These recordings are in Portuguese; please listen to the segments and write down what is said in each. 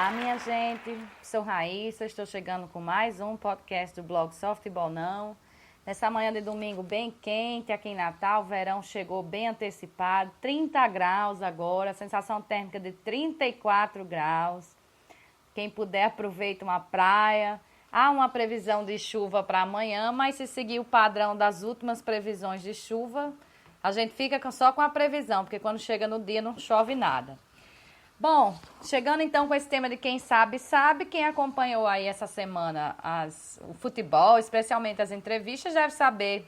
Olá, minha gente. Sou Raíssa, estou chegando com mais um podcast do blog Só Futebol Não. Nessa manhã de domingo bem quente aqui em Natal, o verão chegou bem antecipado, 30 graus agora, sensação térmica de 34 graus. Quem puder aproveita uma praia. Há uma previsão de chuva para amanhã, mas se seguir o padrão das últimas previsões de chuva, a gente fica só com a previsão, porque quando chega no dia não chove nada. Bom, chegando então com esse tema de quem sabe, sabe. Quem acompanhou aí essa semana o futebol, especialmente as entrevistas, deve saber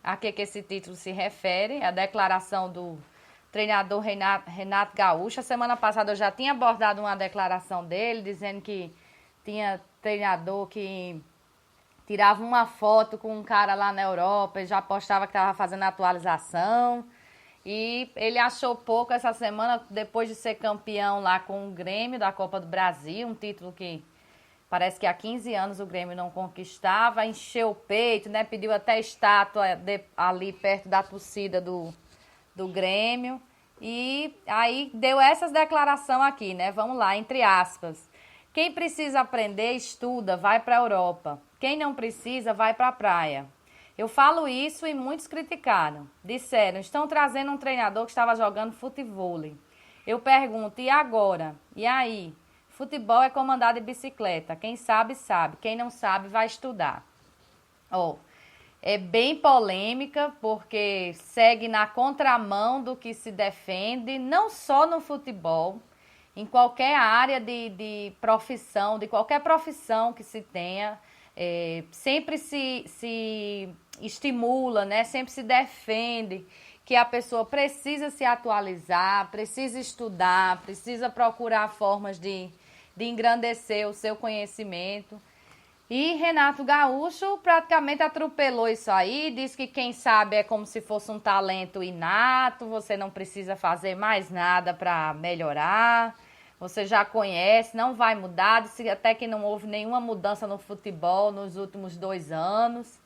a que esse título se refere. A declaração do treinador Renato Gaúcho. A semana passada eu já tinha abordado uma declaração dele, dizendo que tinha treinador que tirava uma foto com um cara lá na Europa e já postava que estava fazendo atualização. E ele achou pouco essa semana, depois de ser campeão lá com o Grêmio da Copa do Brasil, um título que parece que há 15 anos o Grêmio não conquistava, encheu o peito, né? Pediu até estátua ali perto da torcida do Grêmio. E aí deu essas declarações aqui, né? Vamos lá, entre aspas. Quem precisa aprender, estuda, vai para a Europa. Quem não precisa, vai para a praia. Eu falo isso e muitos criticaram. Disseram, estão trazendo um treinador que estava jogando futevôlei. Eu pergunto, e agora? E aí? Futebol é como andar de bicicleta. Quem sabe, sabe. Quem não sabe, vai estudar. É bem polêmica, porque segue na contramão do que se defende, não só no futebol, em qualquer área de profissão, de qualquer profissão que se tenha. Sempre se estimula, né? Sempre se defende que a pessoa precisa se atualizar, precisa estudar, precisa procurar formas de engrandecer o seu conhecimento. E Renato Gaúcho praticamente atropelou isso aí, disse que quem sabe é como se fosse um talento inato, você não precisa fazer mais nada para melhorar. Você já conhece, não vai mudar, até que não houve nenhuma mudança no futebol nos últimos 2 anos.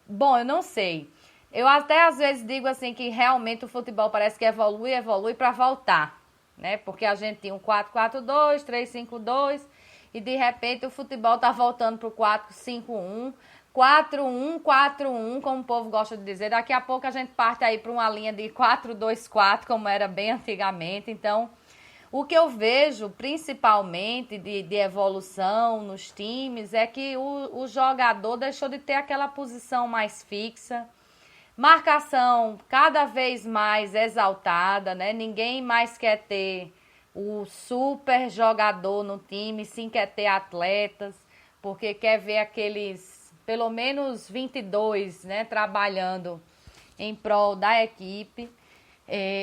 Bom, eu não sei. Eu até às vezes digo assim que realmente o futebol parece que evolui para voltar, né? Porque a gente tinha um 4-4-2, 3-5-2 e de repente o futebol está voltando para o 4-5-1, 4-1-4-1, como o povo gosta de dizer. Daqui a pouco a gente parte aí para uma linha de 4-2-4, como era bem antigamente. Então, o que eu vejo, principalmente, de evolução nos times é que o jogador deixou de ter aquela posição mais fixa, marcação cada vez mais exaltada, né? Ninguém mais quer ter o super jogador no time, sim quer ter atletas, porque quer ver aqueles, pelo menos 22, né, trabalhando em prol da equipe.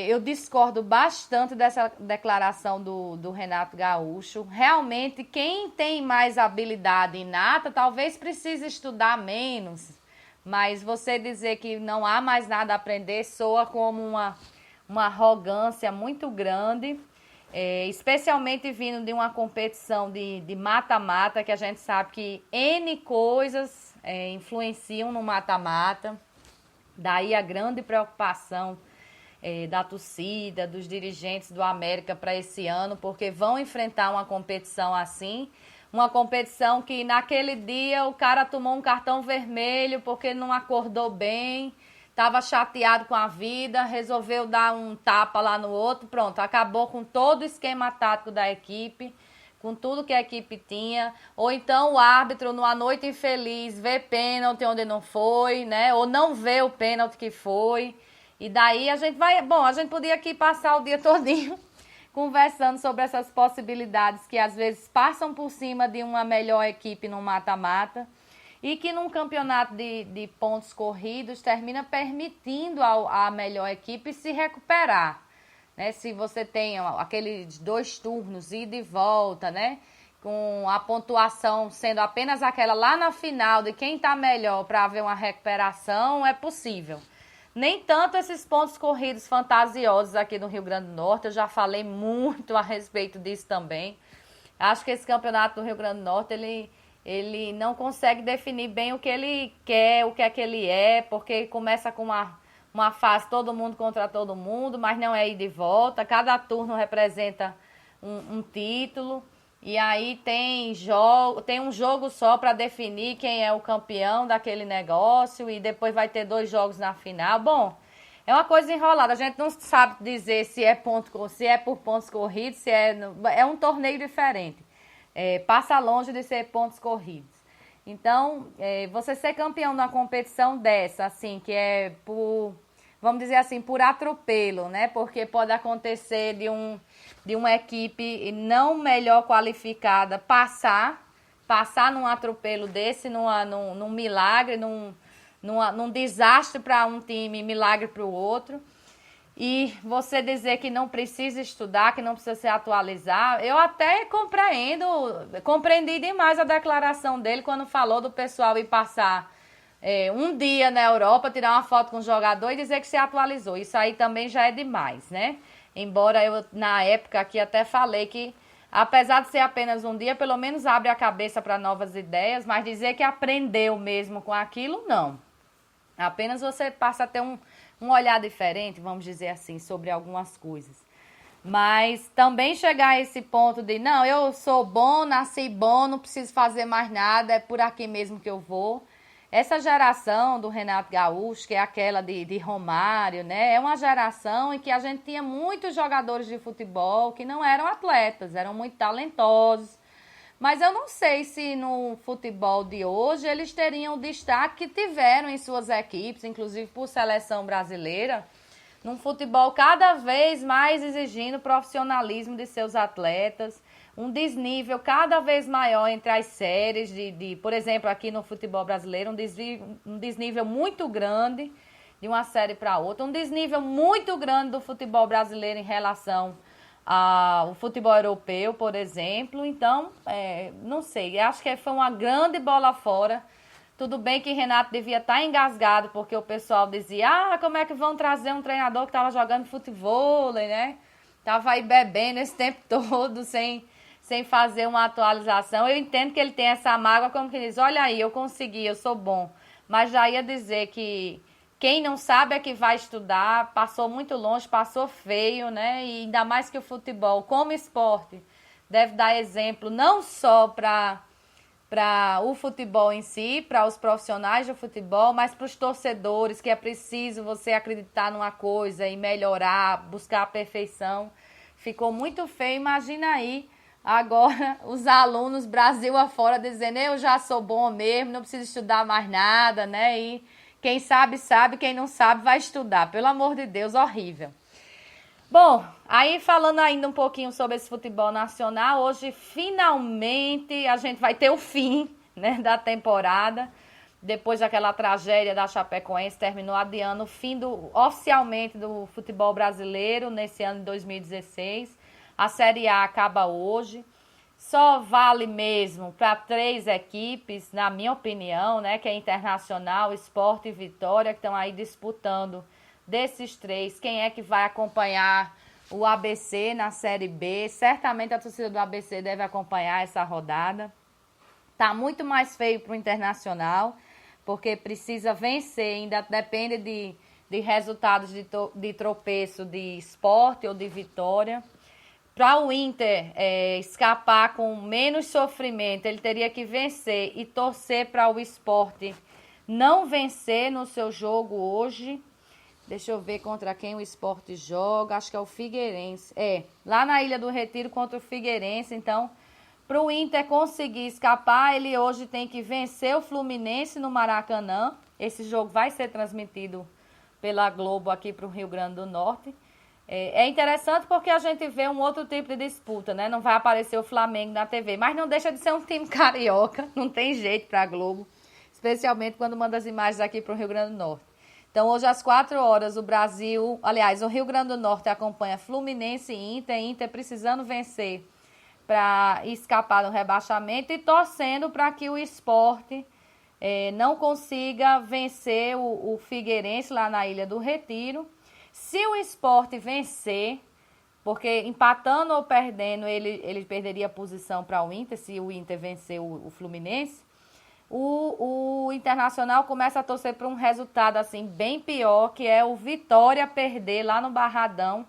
Eu discordo bastante dessa declaração do Renato Gaúcho. Realmente, quem tem mais habilidade inata, talvez precise estudar menos. Mas você dizer que não há mais nada a aprender soa como uma arrogância muito grande, especialmente vindo de uma competição de mata-mata, que a gente sabe que N coisas influenciam no mata-mata. Daí a grande preocupação da torcida, dos dirigentes do América para esse ano, porque vão enfrentar uma competição assim, uma competição que naquele dia o cara tomou um cartão vermelho porque não acordou bem, estava chateado com a vida, resolveu dar um tapa lá no outro, pronto, acabou com todo o esquema tático da equipe, com tudo que a equipe tinha. Ou então o árbitro, numa noite infeliz, vê pênalti onde não foi, né? Ou não vê o pênalti que foi. E daí a gente vai... Bom, a gente podia aqui passar o dia todinho conversando sobre essas possibilidades que às vezes passam por cima de uma melhor equipe no mata-mata e que num campeonato de pontos corridos termina permitindo a melhor equipe se recuperar, né? Se você tem aqueles 2 turnos, ida e volta, né? Com a pontuação sendo apenas aquela lá na final de quem está melhor para haver uma recuperação, é possível. Nem tanto esses pontos corridos fantasiosos aqui no Rio Grande do Norte, eu já falei muito a respeito disso também. Acho que esse campeonato do Rio Grande do Norte, ele não consegue definir bem o que ele quer, o que é que ele é, porque começa com uma fase todo mundo contra todo mundo, mas não é ida e volta. Cada turno representa um título. E aí tem um jogo só para definir quem é o campeão daquele negócio e depois vai ter 2 jogos na final. Bom, é uma coisa enrolada. A gente não sabe dizer se é por pontos corridos, é um torneio diferente. Passa longe de ser pontos corridos. Então, você ser campeão de uma competição dessa, assim, que é vamos dizer assim, por atropelo, né? Porque pode acontecer de uma equipe não melhor qualificada passar num atropelo desse, num milagre, num desastre para um time, milagre para o outro. E você dizer que não precisa estudar, que não precisa se atualizar, eu até compreendi demais a declaração dele quando falou do pessoal ir passar um dia na Europa, tirar uma foto com o jogador e dizer que se atualizou. Isso aí também já é demais, né? Embora eu, na época aqui, até falei que, apesar de ser apenas um dia, pelo menos abre a cabeça para novas ideias, mas dizer que aprendeu mesmo com aquilo, não. Apenas você passa a ter um olhar diferente, vamos dizer assim, sobre algumas coisas. Mas também chegar a esse ponto de, não, eu sou bom, nasci bom, não preciso fazer mais nada, é por aqui mesmo que eu vou. Essa geração do Renato Gaúcho, que é aquela de Romário, né? É uma geração em que a gente tinha muitos jogadores de futebol que não eram atletas, eram muito talentosos. Mas eu não sei se no futebol de hoje eles teriam o destaque que tiveram em suas equipes, inclusive por seleção brasileira, num futebol cada vez mais exigindo profissionalismo de seus atletas, um desnível cada vez maior entre as séries, por exemplo, aqui no futebol brasileiro, um desnível muito grande de uma série para outra, um desnível muito grande do futebol brasileiro em relação ao futebol europeu, por exemplo. Então, não sei, acho que foi uma grande bola fora. Tudo bem que Renato devia estar engasgado, porque o pessoal dizia, como é que vão trazer um treinador que estava jogando futebol, né? Tava aí bebendo esse tempo todo, sem fazer uma atualização. Eu entendo que ele tem essa mágoa, como que diz, olha aí, eu consegui, eu sou bom. Mas já ia dizer que quem não sabe é que vai estudar, passou muito longe, passou feio, né? E ainda mais que o futebol, como esporte, deve dar exemplo não só para o futebol em si, para os profissionais do futebol, mas para os torcedores, que é preciso você acreditar numa coisa e melhorar, buscar a perfeição. Ficou muito feio, imagina aí agora os alunos Brasil afora dizendo, eu já sou bom mesmo, não preciso estudar mais nada, né? E quem sabe, sabe, quem não sabe vai estudar. Pelo amor de Deus, horrível. Bom, aí falando ainda um pouquinho sobre esse futebol nacional, hoje finalmente a gente vai ter o fim, né, da temporada. Depois daquela tragédia da Chapecoense, terminou adiando o fim oficialmente do futebol brasileiro nesse ano de 2016. A Série A acaba hoje. Só vale mesmo para 3 equipes, na minha opinião, né, que é Internacional, Sport e Vitória, que estão aí disputando. Desses 3, quem é que vai acompanhar o ABC na Série B? Certamente a torcida do ABC deve acompanhar essa rodada. Tá muito mais feio para o Internacional, porque precisa vencer, ainda depende de resultados de tropeço de Sport ou de Vitória. Para o Inter escapar com menos sofrimento, ele teria que vencer e torcer para o Sport não vencer no seu jogo hoje. Deixa eu ver contra quem o Sport joga. Acho que é o Figueirense. Lá na Ilha do Retiro contra o Figueirense. Então, para o Inter conseguir escapar, ele hoje tem que vencer o Fluminense no Maracanã. Esse jogo vai ser transmitido pela Globo aqui para o Rio Grande do Norte. É interessante porque a gente vê um outro tipo de disputa, né? Não vai aparecer o Flamengo na TV, mas não deixa de ser um time carioca. Não tem jeito para a Globo, especialmente quando manda as imagens aqui para o Rio Grande do Norte. Então, hoje às 4 horas, o Rio Grande do Norte acompanha Fluminense e Inter precisando vencer para escapar do rebaixamento e torcendo para que o Sport não consiga vencer o Figueirense lá na Ilha do Retiro. Se o Sport vencer, porque empatando ou perdendo, ele perderia a posição para o Inter, se o Inter vencer o Fluminense. O Internacional começa a torcer para um resultado assim bem pior, que é o Vitória perder lá no Barradão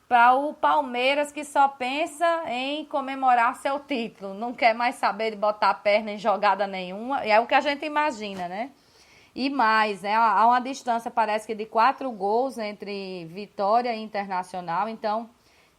para o Palmeiras, que só pensa em comemorar seu título. Não quer mais saber de botar a perna em jogada nenhuma. É o que a gente imagina, né? E mais, né? Há uma distância, parece que de 4 gols entre Vitória e Internacional. Então,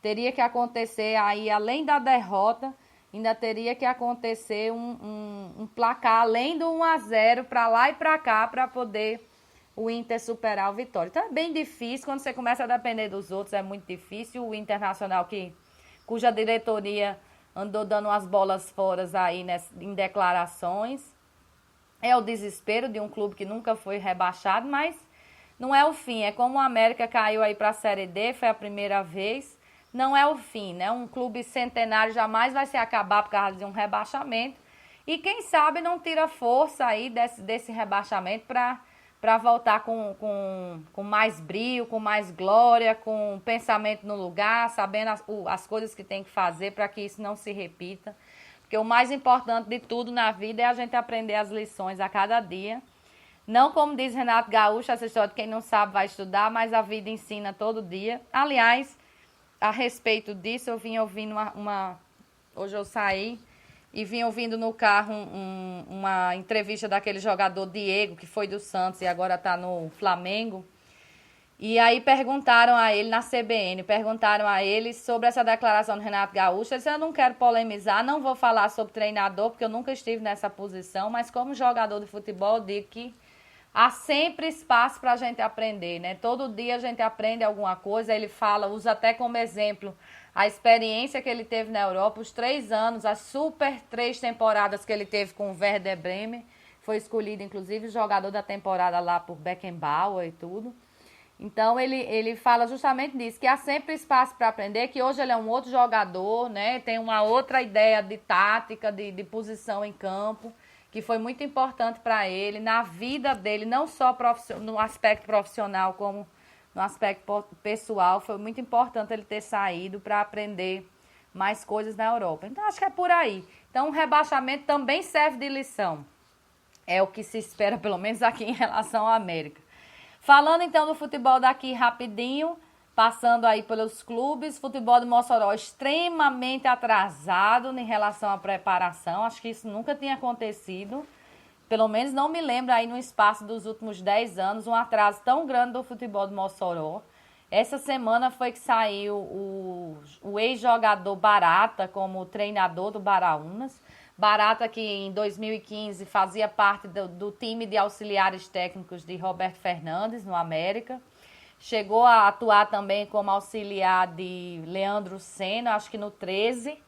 teria que acontecer aí, além da derrota, ainda teria que acontecer um placar, além do 1-0, para lá e para cá, para poder o Inter superar o Vitória. Então é bem difícil, quando você começa a depender dos outros, é muito difícil. O Internacional, cuja diretoria andou dando umas bolas fora aí em declarações. É o desespero de um clube que nunca foi rebaixado, mas não é o fim. É como o América caiu aí para a Série D, foi a primeira vez. Não é o fim, né? Um clube centenário jamais vai se acabar por causa de um rebaixamento. E quem sabe não tira força aí desse rebaixamento para voltar com mais brilho, com mais glória, com pensamento no lugar, sabendo as coisas que tem que fazer para que isso não se repita. Porque o mais importante de tudo na vida é a gente aprender as lições a cada dia. Não como diz Renato Gaúcho, essa história de quem não sabe vai estudar, mas a vida ensina todo dia. Aliás, a respeito disso, eu vim ouvindo hoje eu saí e vim ouvindo no carro uma entrevista daquele jogador Diego, que foi do Santos e agora está no Flamengo. E aí perguntaram a ele, na CBN, perguntaram a ele sobre essa declaração do Renato Gaúcho. Ele disse, eu não quero polemizar, não vou falar sobre treinador, porque eu nunca estive nessa posição, mas como jogador de futebol, eu digo que há sempre espaço para a gente aprender, né? Todo dia a gente aprende alguma coisa. Ele fala, usa até como exemplo a experiência que ele teve na Europa, os 3 anos, as super 3 temporadas que ele teve com o Werder Bremen. Foi escolhido, inclusive, jogador da temporada lá por Beckenbauer e tudo. Então, ele fala justamente disso, que há sempre espaço para aprender, que hoje ele é um outro jogador, né? Tem uma outra ideia de tática, de posição em campo, que foi muito importante para ele, na vida dele, não só no aspecto profissional, como no aspecto pessoal. Foi muito importante ele ter saído para aprender mais coisas na Europa. Então, acho que é por aí. Então, o rebaixamento também serve de lição. É o que se espera, pelo menos aqui, em relação à América. Falando então do futebol daqui rapidinho, passando aí pelos clubes, futebol de Mossoró extremamente atrasado em relação à preparação, acho que isso nunca tinha acontecido, pelo menos não me lembro aí no espaço dos últimos 10 anos, um atraso tão grande do futebol de Mossoró. Essa semana foi que saiu o ex-jogador Barata como treinador do Baraunas. Barata, que em 2015 fazia parte do time de auxiliares técnicos de Roberto Fernandes, no América. Chegou a atuar também como auxiliar de Leandro Senna, acho que no 13,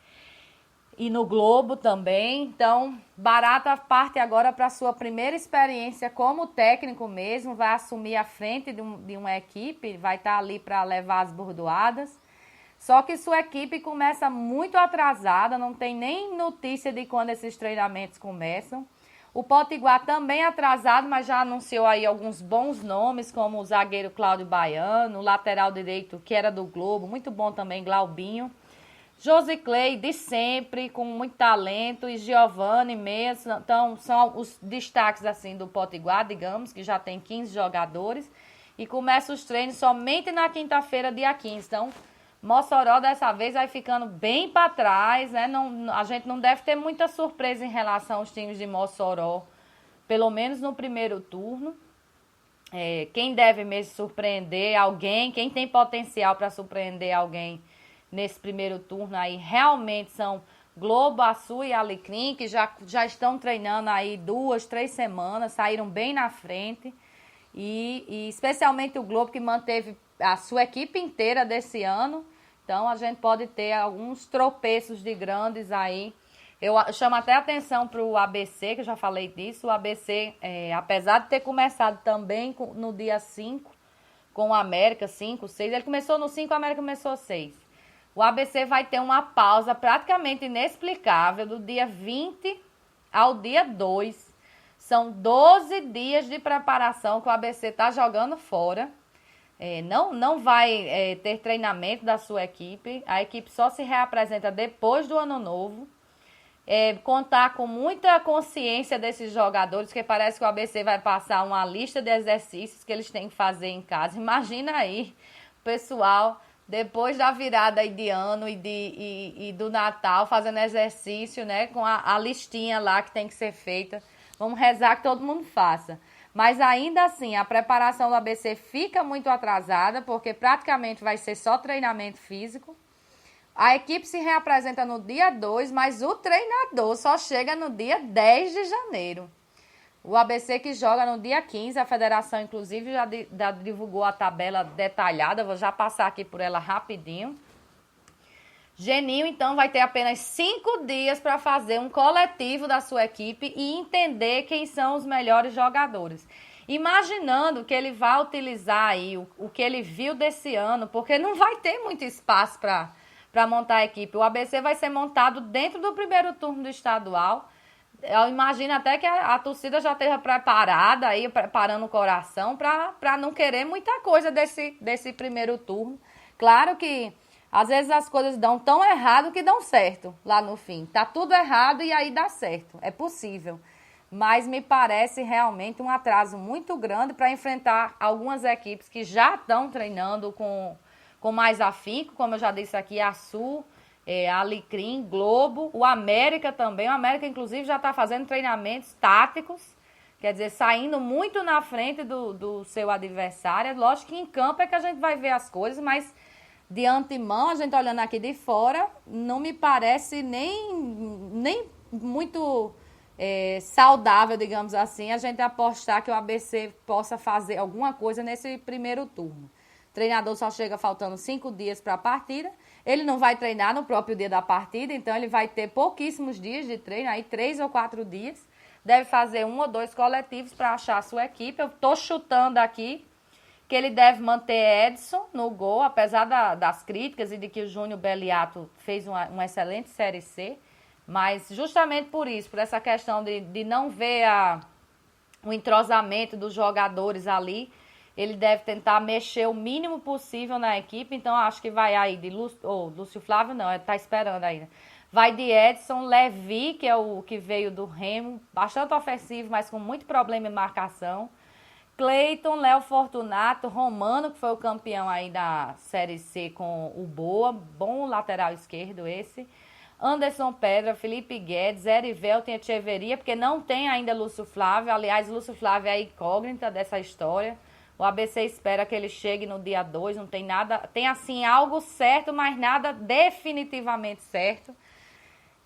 e no Globo também. Então, Barata parte agora para a sua primeira experiência como técnico mesmo, vai assumir a frente de uma equipe, vai estar ali para levar as bordoadas. Só que sua equipe começa muito atrasada, não tem nem notícia de quando esses treinamentos começam. O Potiguar também atrasado, mas já anunciou aí alguns bons nomes, como o zagueiro Cláudio Baiano, o lateral direito, que era do Globo, muito bom também, Glaubinho. Josiclei, de sempre, com muito talento, e Giovani mesmo. Então, são os destaques assim do Potiguar, digamos, que já tem 15 jogadores. E começa os treinos somente na quinta-feira, dia 15. Então, Mossoró dessa vez vai ficando bem para trás, né? A gente não deve ter muita surpresa em relação aos times de Mossoró, pelo menos no primeiro turno. Quem deve mesmo surpreender alguém, quem tem potencial para surpreender alguém nesse primeiro turno aí, realmente são Globo, Açu e Alecrim, que já estão treinando aí 2, 3 semanas, saíram bem na frente. E especialmente o Globo, que manteve a sua equipe inteira desse ano. Então, a gente pode ter alguns tropeços de grandes aí. Eu chamo até atenção para o ABC, que eu já falei disso. O ABC, apesar de ter começado também no dia 5, com o América, 5, 6. Ele começou no 5, o América começou 6. O ABC vai ter uma pausa praticamente inexplicável do dia 20 ao dia 2. São 12 dias de preparação que o ABC está jogando fora. Não vai ter treinamento da sua equipe. A equipe só se reapresenta depois do Ano Novo. Contar com muita consciência desses jogadores, que parece que o ABC vai passar uma lista de exercícios que eles têm que fazer em casa. Imagina aí, o pessoal depois da virada aí de ano e do Natal, fazendo exercício, né? Com a listinha lá que tem que ser feita. Vamos rezar que todo mundo faça. Mas ainda assim, a preparação do ABC fica muito atrasada, porque praticamente vai ser só treinamento físico. A equipe se reapresenta no dia 2, mas o treinador só chega no dia 10 de janeiro. O ABC que joga no dia 15, a federação inclusive já divulgou a tabela detalhada, vou já passar aqui por ela rapidinho. Geninho, então, vai ter apenas 5 dias para fazer um coletivo da sua equipe e entender quem são os melhores jogadores. Imaginando que ele vai utilizar aí o que ele viu desse ano, porque não vai ter muito espaço para montar a equipe. O ABC vai ser montado dentro do primeiro turno do estadual. Eu imagino até que a torcida já esteja preparada aí, preparando o coração para não querer muita coisa desse primeiro turno. Claro que às vezes as coisas dão tão errado que dão certo lá no fim. Tá tudo errado e aí dá certo. É possível. Mas me parece realmente um atraso muito grande para enfrentar algumas equipes que já estão treinando com mais afinco, como eu já disse aqui, a Sul, Alecrim, Globo, o América também. O América, inclusive, já está fazendo treinamentos táticos, quer dizer, saindo muito na frente do seu adversário. Lógico que em campo é que a gente vai ver as coisas, mas de antemão, a gente olhando aqui de fora, não me parece nem muito saudável, digamos assim, a gente apostar que o ABC possa fazer alguma coisa nesse primeiro turno. O treinador só chega faltando 5 dias para a partida. Ele não vai treinar no próprio dia da partida, então ele vai ter pouquíssimos dias de treino, aí 3 ou 4 dias. Deve fazer 1 ou 2 coletivos para achar a sua equipe. Eu estou chutando aqui que ele deve manter Edson no gol, apesar das críticas e de que o Júnior Beliato fez uma excelente Série C. Mas justamente por isso, por essa questão de não ver o entrosamento dos jogadores ali, ele deve tentar mexer o mínimo possível na equipe. Então, acho que vai aí de Lúcio Flávio, não, ele tá esperando ainda. Vai de Edson, Levi, que é o que veio do Remo, bastante ofensivo, mas com muito problema em marcação. Cleiton, Léo Fortunato, Romano, que foi o campeão aí da Série C com o Boa, bom lateral esquerdo esse. Anderson Pedra, Felipe Guedes, Erivelton e Echeverria, porque não tem ainda Lúcio Flávio. Aliás, Lúcio Flávio é a incógnita dessa história. O ABC espera que ele chegue no dia 2, não tem nada, tem assim algo certo, mas nada definitivamente certo.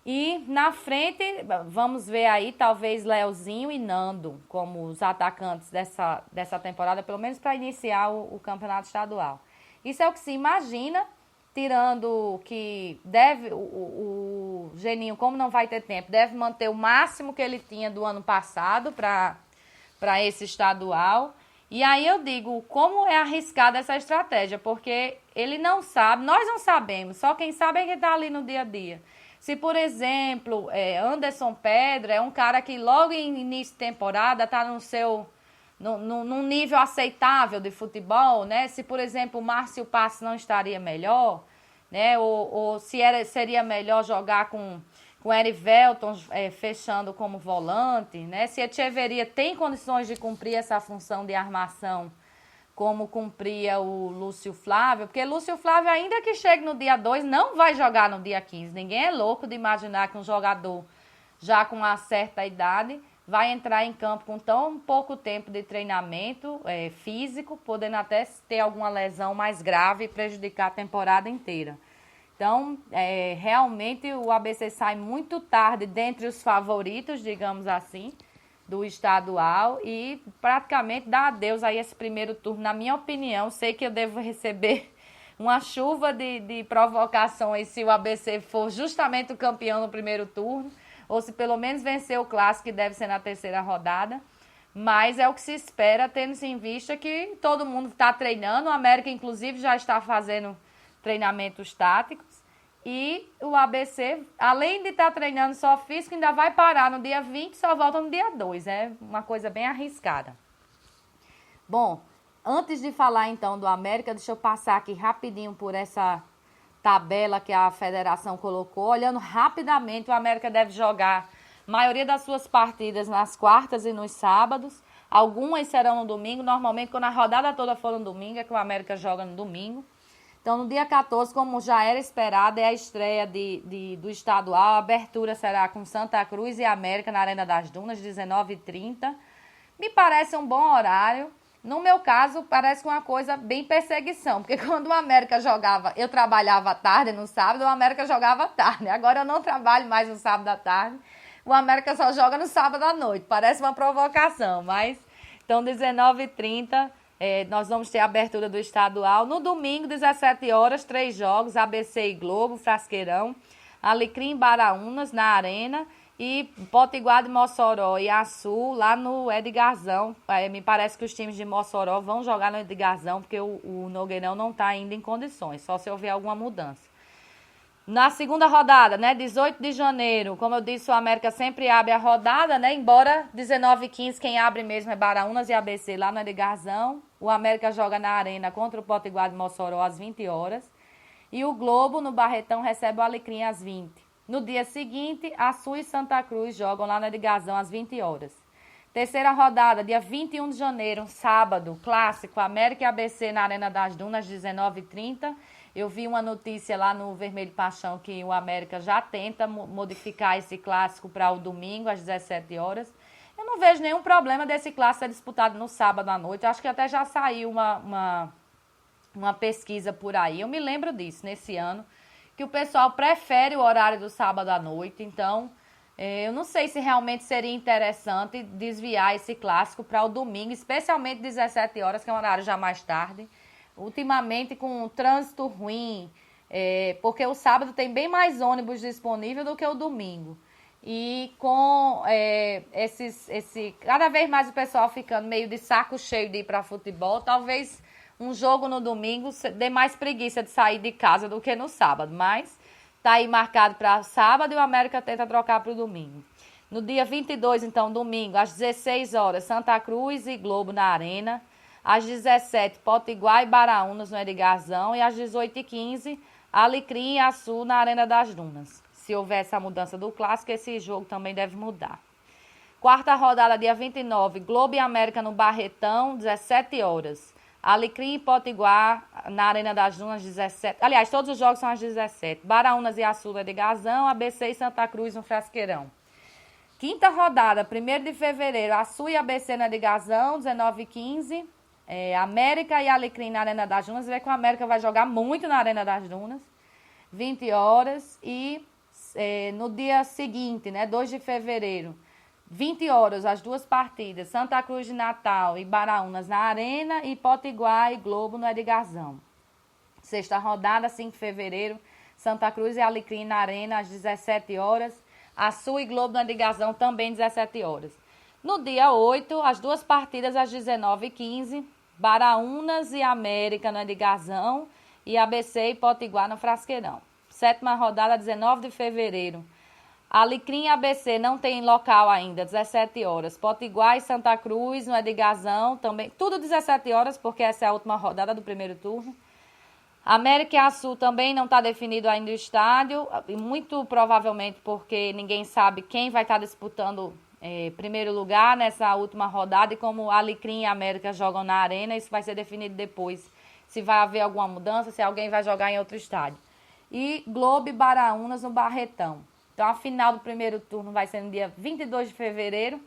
E na frente, vamos ver aí, talvez Leozinho e Nando como os atacantes dessa temporada, pelo menos para iniciar o campeonato estadual. Isso é o que se imagina, tirando que deve o Geninho, como não vai ter tempo, deve manter o máximo que ele tinha do ano passado para esse estadual. E aí eu digo, como é arriscada essa estratégia, porque ele não sabe, nós não sabemos, só quem sabe é quem está ali no dia a dia. Se, por exemplo, Anderson Pedra é um cara que logo em início de temporada está num nível aceitável de futebol, né? Se, por exemplo, o Márcio Passos não estaria melhor, né? Ou se seria melhor jogar com Erivelton fechando como volante, né? Se Echeverria tem condições de cumprir essa função de armação como cumpria o Lúcio Flávio, porque Lúcio Flávio, ainda que chegue no dia 2, não vai jogar no dia 15. Ninguém é louco de imaginar que um jogador já com uma certa idade vai entrar em campo com tão pouco tempo de treinamento físico, podendo até ter alguma lesão mais grave e prejudicar a temporada inteira. Então, realmente o ABC sai muito tarde dentre os favoritos, digamos assim, do estadual e praticamente dá adeus aí esse primeiro turno. Na minha opinião, sei que eu devo receber uma chuva de provocações se o ABC for justamente o campeão no primeiro turno, ou se pelo menos vencer o clássico, que deve ser na terceira rodada. Mas é o que se espera, tendo-se em vista que todo mundo está treinando. O América, inclusive, já está fazendo treinamentos táticos. E o ABC, além de estar treinando só físico, ainda vai parar no dia 20 e só volta no dia 2. É uma coisa bem arriscada. Bom, antes de falar então do América, deixa eu passar aqui rapidinho por essa tabela que a federação colocou. Olhando rapidamente, o América deve jogar a maioria das suas partidas nas quartas e nos sábados. Algumas serão no domingo. Normalmente, quando a rodada toda for no domingo, é que o América joga no domingo. Então, no dia 14, como já era esperado, é a estreia do estadual. A abertura será com Santa Cruz e América na Arena das Dunas, 19h30. Me parece um bom horário. No meu caso, parece uma coisa bem perseguição, porque quando o América jogava, eu trabalhava à tarde no sábado, o América jogava à tarde. Agora eu não trabalho mais no sábado à tarde, o América só joga no sábado à noite. Parece uma provocação, mas então 19h30 nós vamos ter a abertura do estadual. No domingo, 17 horas, 3 jogos, ABC e Globo, Frasqueirão, Alecrim e Baraunas na Arena, e Potiguar de Mossoró e Açu lá no Edgarzão. Me parece que os times de Mossoró vão jogar no Edgarzão, porque o Nogueirão não está ainda em condições, só se houver alguma mudança. Na segunda rodada, né, 18 de janeiro, como eu disse, o América sempre abre a rodada, né, embora 19h15 quem abre mesmo é Baraunas e ABC lá no Edgarzão. O América joga na Arena contra o Potiguar de Mossoró às 20 horas. E o Globo, no Barretão, recebe o Alecrim às 20. No dia seguinte, Açu e Santa Cruz jogam lá no Edgarzão às 20 horas. Terceira rodada, dia 21 de janeiro, sábado, clássico, América e ABC na Arena das Dunas, 19h30. Eu vi uma notícia lá no Vermelho Paixão que o América já tenta modificar esse clássico para o domingo, às 17 horas. Eu não vejo nenhum problema desse clássico ser disputado no sábado à noite. Eu acho que até já saiu uma pesquisa por aí. Eu me lembro disso, nesse ano, que o pessoal prefere o horário do sábado à noite. Então, eu não sei se realmente seria interessante desviar esse clássico para o domingo, especialmente 17 horas, que é um horário já mais tarde. Ultimamente, com o trânsito ruim, porque o sábado tem bem mais ônibus disponível do que o domingo. E com cada vez mais o pessoal ficando meio de saco cheio de ir para futebol, talvez um jogo no domingo dê mais preguiça de sair de casa do que no sábado. Mas tá aí marcado para sábado e o América tenta trocar para o domingo. No dia 22, então, domingo, às 16 horas, Santa Cruz e Globo na Arena. Às 17, Potiguar e Baraunas no Edgarzão. E às 18h15, Alecrim e Açu na Arena das Dunas. Se houver essa mudança do clássico, esse jogo também deve mudar. Quarta rodada, dia 29, Globo e América no Barretão, 17 horas. Alecrim e Potiguar na Arena das Dunas, 17. Aliás, todos os jogos são às 17. Baraunas e Açu no Edgarzão, ABC e Santa Cruz no Frasqueirão. Quinta rodada, 1º de fevereiro, Açu e ABC no Edgarzão, 19h15. América e Alecrim na Arena das Dunas. Você vê que o América vai jogar muito na Arena das Dunas. 20 horas. E no dia seguinte, né, 2 de fevereiro, 20 horas, as duas partidas. Santa Cruz de Natal e Baraunas na Arena e Potiguar e Globo no Edgarzão. Sexta rodada, 5 de fevereiro, Santa Cruz e Alecrim na Arena às 17 horas. Açu e Globo no Edgarzão também 17 horas. No dia 8, as duas partidas às 19h15, Baraunas e América no Edgarzão e ABC e Potiguar no Frasqueirão. Sétima rodada, 19 de fevereiro. Alecrim e ABC não tem local ainda, 17 horas. Potiguar e Santa Cruz no Edgarzão também, tudo 17 horas, porque essa é a última rodada do primeiro turno. América e Açu também não está definido ainda o estádio, muito provavelmente porque ninguém sabe quem vai estar disputando primeiro lugar nessa última rodada, e como Alecrim e América jogam na Arena, isso vai ser definido depois, se vai haver alguma mudança, se alguém vai jogar em outro estádio. E Globo e Baraunas no Barretão. Então a final do primeiro turno vai ser no dia 22 de fevereiro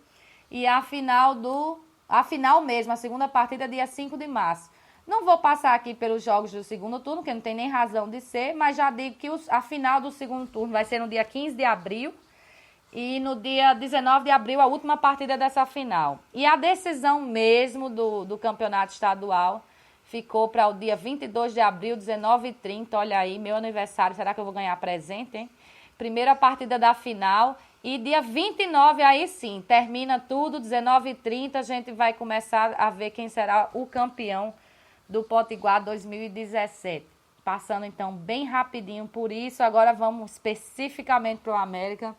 e a final mesmo, a segunda partida, dia 5 de março. Não vou passar aqui pelos jogos do segundo turno, que não tem nem razão de ser, mas já digo que a final do segundo turno vai ser no dia 15 de abril. E no dia 19 de abril, a última partida dessa final. E a decisão mesmo do campeonato estadual ficou para o dia 22 de abril, 19h30. Olha aí, meu aniversário. Será que eu vou ganhar presente, hein? Primeira partida da final. E dia 29, aí sim, termina tudo. 19h30, a gente vai começar a ver quem será o campeão do Potiguar 2017. Passando, então, bem rapidinho por isso. Agora vamos especificamente para o América.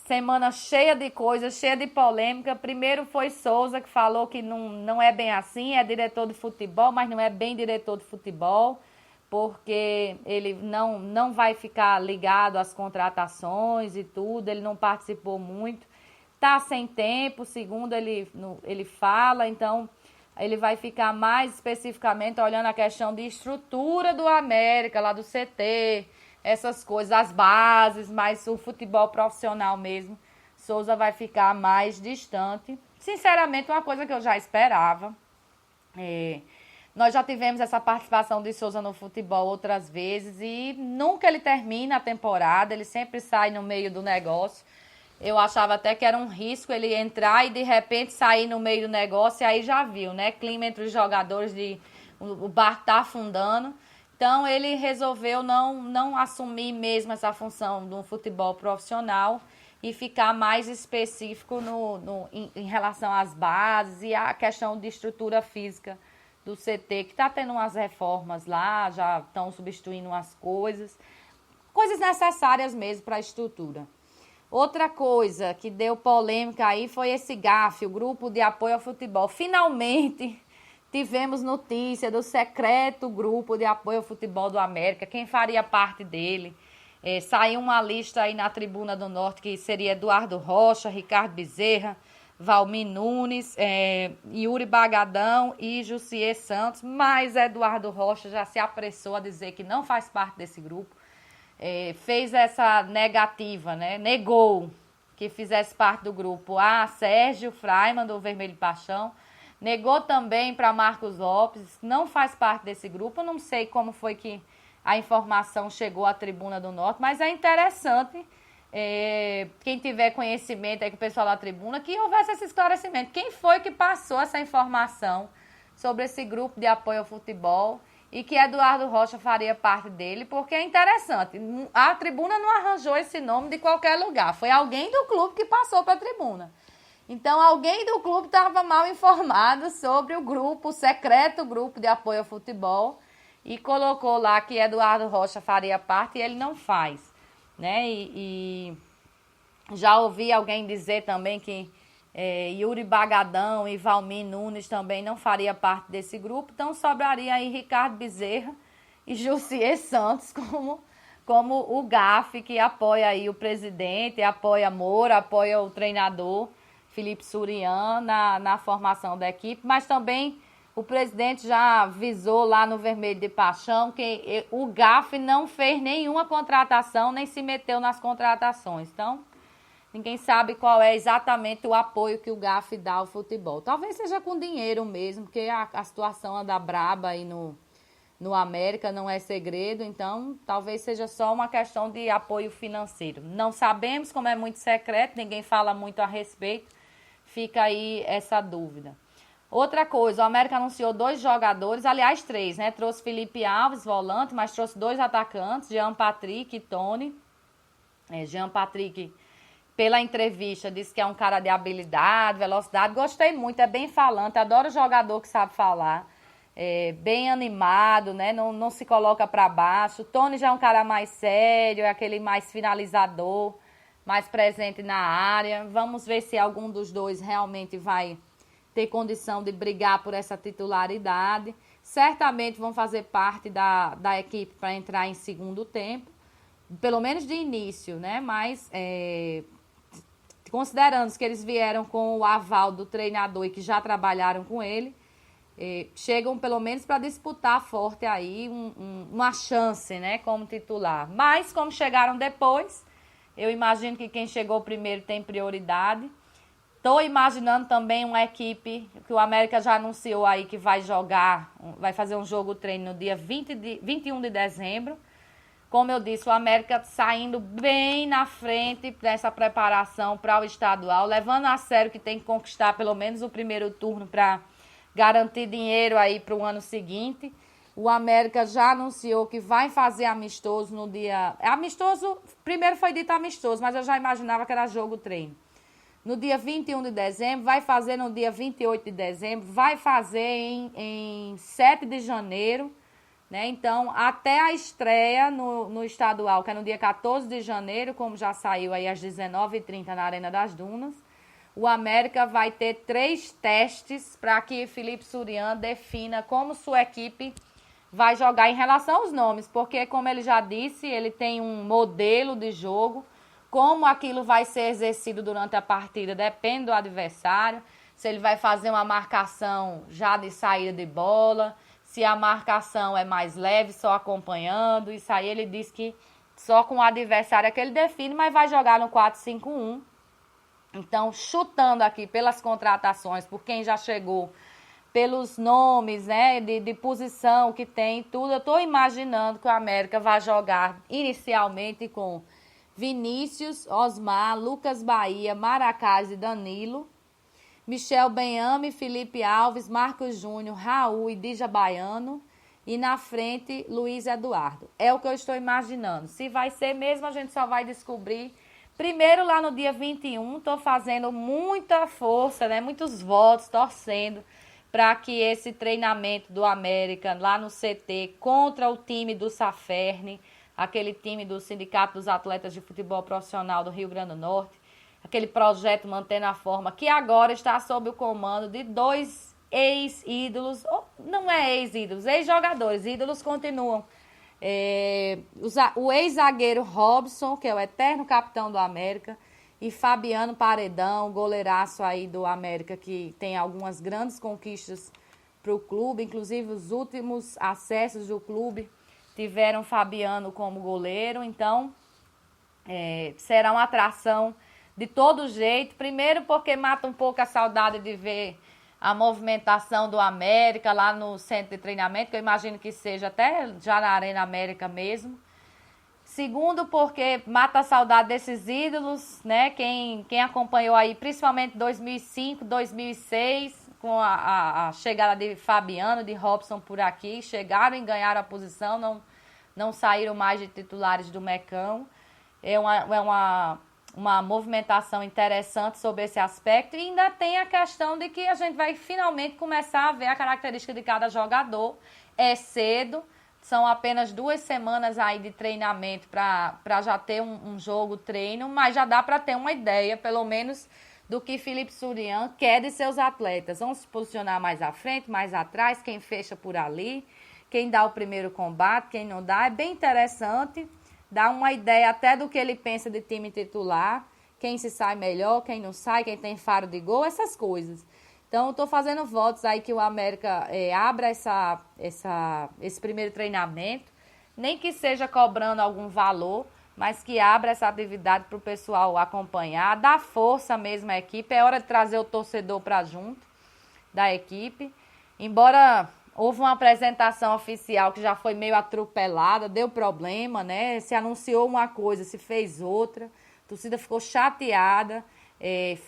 Semana cheia de coisas, cheia de polêmica. Primeiro foi Souza, que falou que não é bem assim, é diretor de futebol, mas não é bem diretor de futebol, porque ele não vai ficar ligado às contratações e tudo, ele não participou muito. Está sem tempo, segundo ele fala, então Ele vai ficar mais especificamente olhando a questão de estrutura do América, lá do CT, essas coisas, as bases, mas o futebol profissional mesmo. Souza vai ficar mais distante. Sinceramente, uma coisa que eu já esperava. Nós já tivemos essa participação de Souza no futebol outras vezes e nunca ele termina a temporada, ele sempre sai no meio do negócio. Eu achava até que era um risco ele entrar e de repente sair no meio do negócio, e aí já viu, né? Clima entre os jogadores, o barco tá afundando. Então ele resolveu não assumir mesmo essa função do futebol profissional e ficar mais específico em relação às bases e à questão de estrutura física do CT, que está tendo umas reformas lá, já estão substituindo umas coisas necessárias mesmo para a estrutura. Outra coisa que deu polêmica aí foi esse GAF, o Grupo de Apoio ao Futebol. Finalmente tivemos notícia do secreto Grupo de Apoio ao Futebol do América, quem faria parte dele. Saiu uma lista aí na Tribuna do Norte que seria Eduardo Rocha, Ricardo Bezerra, Valmir Nunes, Yuri Bagadão e Jussier Santos, mas Eduardo Rocha já se apressou a dizer que não faz parte desse grupo. Fez essa negativa, né? Negou que fizesse parte do grupo a Sérgio Fraiman, do Vermelho Paixão. Negou também para Marcos Lopes, não faz parte desse grupo. Eu não sei como foi que a informação chegou à Tribuna do Norte, mas é interessante, quem tiver conhecimento aí com o pessoal da Tribuna, que houvesse esse esclarecimento. Quem foi que passou essa informação sobre esse grupo de apoio ao futebol e que Eduardo Rocha faria parte dele, porque é interessante. A Tribuna não arranjou esse nome de qualquer lugar. Foi alguém do clube que passou para a Tribuna. Então, alguém do clube estava mal informado sobre o grupo, o secreto grupo de apoio ao futebol, e colocou lá que Eduardo Rocha faria parte e ele não faz, né? E já ouvi alguém dizer também que Yuri Bagadão e Valmir Nunes também não faria parte desse grupo, então sobraria aí Ricardo Bezerra e Jussier Santos como o GAF, que apoia aí o presidente, apoia Moura, apoia o treinador Felipe Surian na formação da equipe, mas também o presidente já avisou lá no Vermelho de Paixão que o GAF não fez nenhuma contratação, nem se meteu nas contratações. Então, ninguém sabe qual é exatamente o apoio que o GAF dá ao futebol. Talvez seja com dinheiro mesmo, porque a situação anda braba aí no América, não é segredo. Então, talvez seja só uma questão de apoio financeiro. Não sabemos, como é muito secreto, ninguém fala muito a respeito. Fica aí essa dúvida. Outra coisa, o América anunciou 2 jogadores, aliás 3, né? Trouxe Felipe Alves, volante, mas trouxe 2 atacantes, Jean Patrick e Tony. Jean Patrick, pela entrevista, disse que é um cara de habilidade, velocidade. Gostei muito, é bem falante, adoro jogador que sabe falar. Bem animado, né? Não se coloca para baixo. Tony já é um cara mais sério, é aquele mais finalizador, mais presente na área. Vamos ver se algum dos dois realmente vai ter condição de brigar por essa titularidade. Certamente vão fazer parte da equipe para entrar em segundo tempo, pelo menos de início, né? Mas considerando que eles vieram com o aval do treinador e que já trabalharam com ele, chegam pelo menos para disputar forte aí uma chance, né, como titular. Mas como chegaram depois, eu imagino que quem chegou primeiro tem prioridade. Estou imaginando também uma equipe que o América já anunciou aí que vai fazer um jogo treino no dia 21 de dezembro. Como eu disse, o América saindo bem na frente dessa preparação para o estadual, levando a sério que tem que conquistar pelo menos o primeiro turno para garantir dinheiro aí para o ano seguinte. O América já anunciou que vai fazer amistoso no dia... Amistoso, primeiro foi dito amistoso, mas eu já imaginava que era jogo treino. No dia 21 de dezembro, vai fazer no dia 28 de dezembro, vai fazer em 7 de janeiro, né? Então, até a estreia no estadual, que é no dia 14 de janeiro, como já saiu aí às 19h30 na Arena das Dunas, o América vai ter 3 testes para que Felipe Surian defina como sua equipe vai jogar em relação aos nomes, porque, como ele já disse, ele tem um modelo de jogo. Como aquilo vai ser exercido durante a partida depende do adversário. se ele vai fazer uma marcação já de saída de bola, se a marcação é mais leve, só acompanhando. Isso aí ele diz que só com o adversário é que ele define, mas vai jogar no 4-5-1. Então, chutando aqui pelas contratações, por quem já chegou, pelos nomes, né, de posição que tem, tudo, eu estou imaginando que o América vai jogar inicialmente com Vinícius, Osmar, Lucas Bahia, Maracás e Danilo, Michel Benhame, Felipe Alves, Marcos Júnior, Raul e Dija Baiano. E na frente, Luiz Eduardo. É o que eu estou imaginando. Se vai ser mesmo, a gente só vai descobrir. Primeiro, lá no dia 21, estou fazendo muita força, né? Muitos votos, torcendo para que esse treinamento do América lá no CT contra o time do Saferne, aquele time do Sindicato dos Atletas de Futebol Profissional do Rio Grande do Norte, aquele projeto Mantendo a Forma, que agora está sob o comando de 2 ex-ídolos, não é ex-ídolos, ex-jogadores, ídolos continuam. O ex-zagueiro Robson, que é o eterno capitão do América, e Fabiano Paredão, goleiraço aí do América, que tem algumas grandes conquistas para o clube, inclusive os últimos acessos do clube tiveram Fabiano como goleiro, então será uma atração de todo jeito. Primeiro porque mata um pouco a saudade de ver a movimentação do América lá no centro de treinamento, que eu imagino que seja até já na Arena América mesmo. Segundo porque mata a saudade desses ídolos, né? Quem acompanhou aí, principalmente 2005, 2006, com a chegada de Fabiano, de Robson por aqui, chegaram e ganharam a posição, não saíram mais de titulares do Mecão. É uma movimentação interessante sobre esse aspecto. E ainda tem a questão de que a gente vai finalmente começar a ver a característica de cada jogador. É cedo, são apenas 2 semanas aí de treinamento para já ter um jogo treino, mas já dá para ter uma ideia, pelo menos, do que Felipe Surian quer de seus atletas. Vão se posicionar mais à frente, mais atrás, quem fecha por ali, quem dá o primeiro combate, quem não dá. É bem interessante. Dá uma ideia até do que ele pensa de time titular, quem se sai melhor, quem não sai, quem tem faro de gol, essas coisas. Então, estou fazendo votos aí que o América abra esse primeiro treinamento, nem que seja cobrando algum valor, mas que abra essa atividade para o pessoal acompanhar, dar força mesmo à equipe. É hora de trazer o torcedor para junto da equipe. Embora houve uma apresentação oficial que já foi meio atropelada, deu problema, né? Se anunciou uma coisa, se fez outra. A torcida ficou chateada.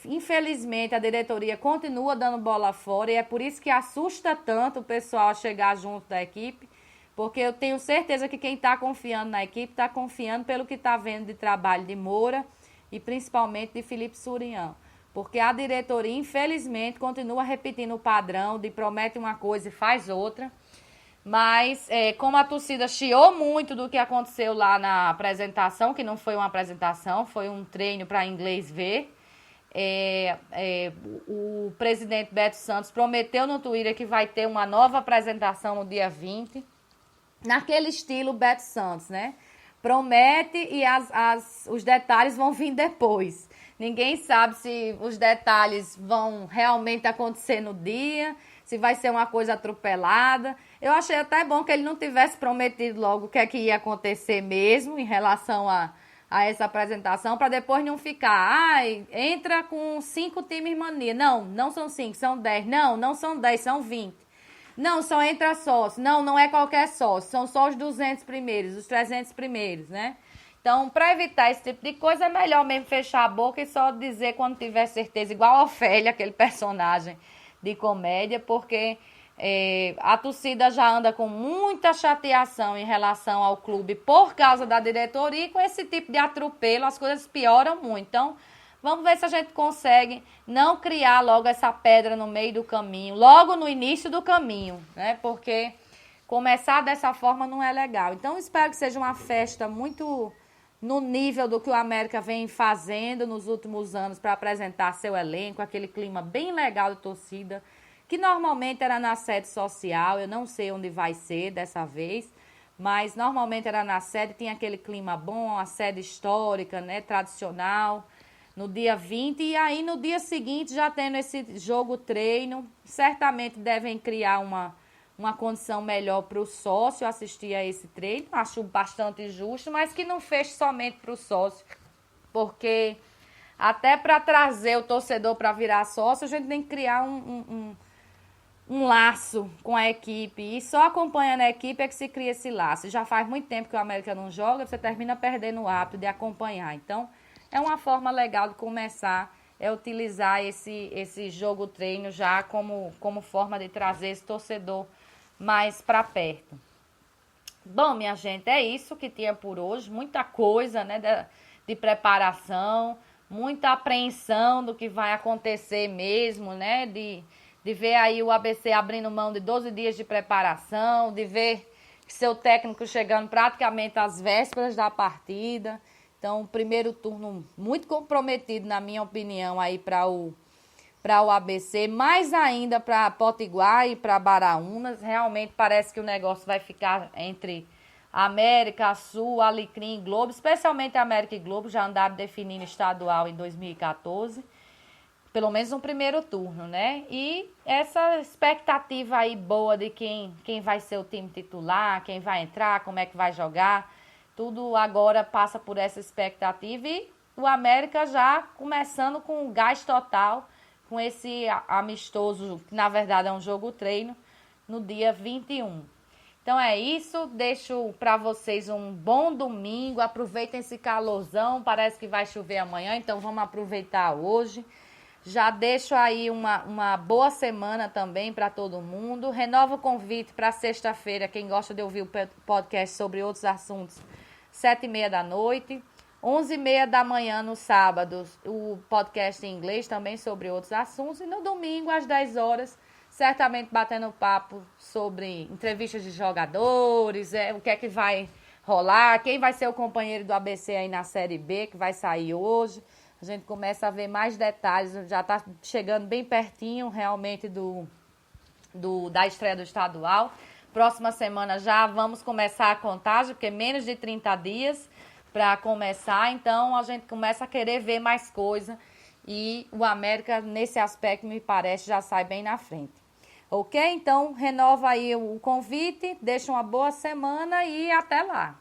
Infelizmente, a diretoria continua dando bola fora e é por isso que assusta tanto o pessoal a chegar junto da equipe, porque eu tenho certeza que quem está confiando na equipe está confiando pelo que está vendo de trabalho de Moura e principalmente de Felipe Surian. Porque a diretoria, infelizmente, continua repetindo o padrão de promete uma coisa e faz outra. Mas, como a torcida chiou muito do que aconteceu lá na apresentação, que não foi uma apresentação, foi um treino para inglês ver, o presidente Beto Santos prometeu no Twitter que vai ter uma nova apresentação no dia 20, naquele estilo Beto Santos, né? Promete e os detalhes vão vir depois. Ninguém sabe se os detalhes vão realmente acontecer no dia, se vai ser uma coisa atropelada. Eu achei até bom que ele não tivesse prometido logo o que é que ia acontecer mesmo em relação a essa apresentação, para depois não ficar, entra com 5 times mania. Não são 5, são 10. Não são 10, são 20. Não, só entra sócio. Não é qualquer sócio, são só os 200 primeiros, os 300 primeiros, né? Então, para evitar esse tipo de coisa, é melhor mesmo fechar a boca e só dizer quando tiver certeza, igual a Ofélia, aquele personagem de comédia, porque a torcida já anda com muita chateação em relação ao clube por causa da diretoria, e com esse tipo de atropelo as coisas pioram muito. Então, vamos ver se a gente consegue não criar logo essa pedra no meio do caminho, logo no início do caminho, né? Porque começar dessa forma não é legal. Então, espero que seja uma festa muito no nível do que o América vem fazendo nos últimos anos para apresentar seu elenco, aquele clima bem legal de torcida, que normalmente era na sede social. Eu não sei onde vai ser dessa vez, mas normalmente era na sede, tinha aquele clima bom, a sede histórica, né, tradicional. no dia 20, e aí no dia seguinte, já tendo esse jogo treino, certamente devem criar uma condição melhor para o sócio assistir a esse treino, acho bastante justo, mas que não feche somente para o sócio, porque até para trazer o torcedor para virar sócio, a gente tem que criar um laço com a equipe, e só acompanhando a equipe é que se cria esse laço. Já faz muito tempo que o América não joga, você termina perdendo o hábito de acompanhar. Então, é uma forma legal de começar, utilizar esse jogo treino já como forma de trazer esse torcedor mais para perto. Bom, minha gente, é isso que tinha por hoje. Muita coisa, né, de preparação, muita apreensão do que vai acontecer mesmo, né, de ver aí o ABC abrindo mão de 12 dias de preparação, de ver seu técnico chegando praticamente às vésperas da partida. Então, o primeiro turno muito comprometido, na minha opinião, aí para o ABC, mais ainda para Potiguar e para Baraunas. Realmente parece que o negócio vai ficar entre América, Sul, Alecrim e Globo, especialmente América e Globo, já andaram definindo estadual em 2014, pelo menos no primeiro turno, né? E essa expectativa aí boa de quem vai ser o time titular, quem vai entrar, como é que vai jogar, tudo agora passa por essa expectativa, e o América já começando com gás total, com esse amistoso, que na verdade é um jogo treino, no dia 21. Então é isso, deixo para vocês um bom domingo, aproveitem esse calorzão, parece que vai chover amanhã, então vamos aproveitar hoje. Já deixo aí uma boa semana também para todo mundo. Renovo o convite para sexta-feira, quem gosta de ouvir o podcast sobre outros assuntos, 7h30 da noite. 11h30 da manhã no sábado, o podcast em inglês também sobre outros assuntos. E no domingo, às 10 horas, certamente batendo papo sobre entrevistas de jogadores, o que é que vai rolar, quem vai ser o companheiro do ABC aí na Série B, que vai sair hoje. A gente começa a ver mais detalhes, já está chegando bem pertinho realmente da estreia do estadual. Próxima semana já vamos começar a contagem, porque menos de 30 dias para começar, então a gente começa a querer ver mais coisa, e o América, nesse aspecto, me parece, já sai bem na frente. Ok? Então, renova aí o convite, deixa uma boa semana e até lá.